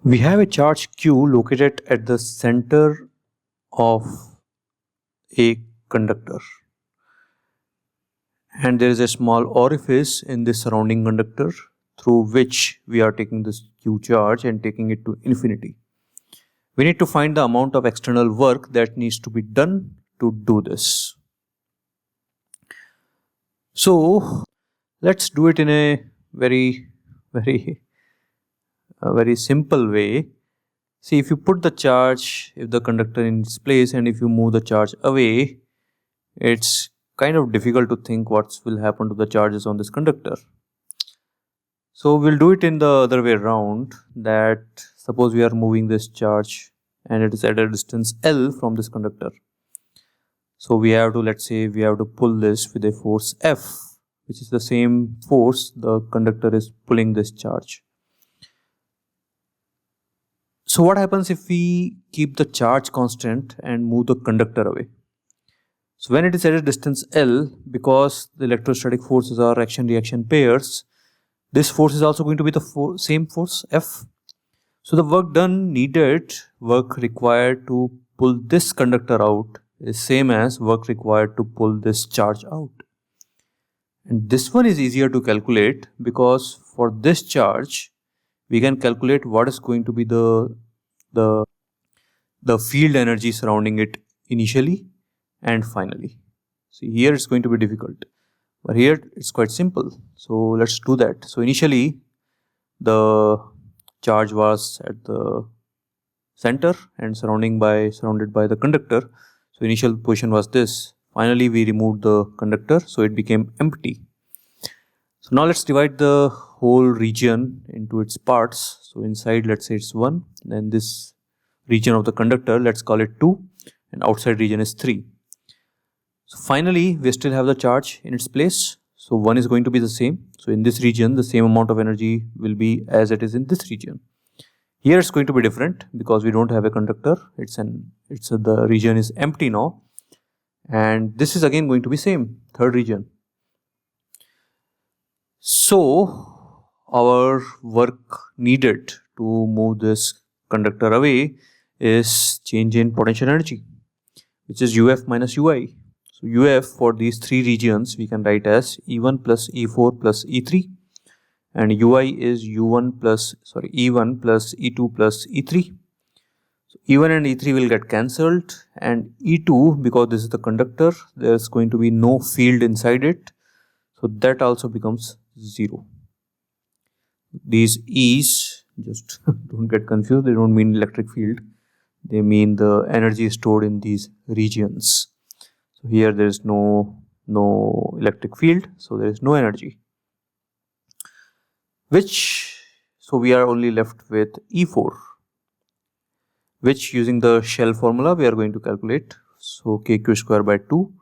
We have a charge q located at the center of a conductor, and there is a small orifice in the surrounding conductor through which we are taking this q charge and taking it to infinity. We need to find the amount of external work that needs to be done to do this. So let's do it in a very simple way. See, if you put the charge, if the conductor in its place, and if you move the charge away, it's kind of difficult to think what will happen to the charges on this conductor. So we'll do it in the other way around, that suppose we are moving this charge and it is at a distance L from this conductor. So we have to, let's say we have to pull this with a force F, which is the same force the conductor is pulling this charge. So what happens if we keep the charge constant and move the conductor away? So when it is at a distance L, because the electrostatic forces are action-reaction pairs, this force is also going to be the same force F. So the work required to pull this conductor out is same as work required to pull this charge out. And this one is easier to calculate, because for this charge we can calculate what is going to be the field energy surrounding it initially and finally. See, here it's going to be difficult, but here it's quite simple. So let's do that. So initially the charge was at the center and surrounded by the conductor. So initial position was this. Finally we removed the conductor, so it became empty. So now let's divide the whole region into its parts. So inside, let's say it's 1, then this region of the conductor, let's call it 2, and outside region is 3. So finally we still have the charge in its place. So 1 is going to be the same. So in this region the same amount of energy will be as it is in this region. Here it's going to be different because we don't have a conductor. The region is empty now, and this is again going to be same, third region. So our work needed to move this conductor away is change in potential energy, which is UF minus UI. So UF for these three regions we can write as E1 plus E4 plus E3, and UI is E1 plus E2 plus E3. So E1 and E3 will get cancelled, and E2, because this is the conductor, there is going to be no field inside it, so that also becomes 0. These E's, just don't get confused, they don't mean electric field, they mean the energy stored in these regions. So here there is no electric field, so there is no energy. So we are only left with E4, which using the shell formula we are going to calculate. So kq square by 2.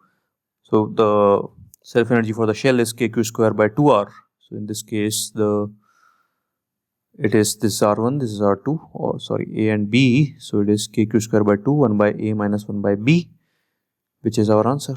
So the self energy for the shell is kq square by 2r. So in this case it is this R1, this is R2, or sorry, A and B. So it is kq square by 2, 1 by A minus 1 by B, which is our answer.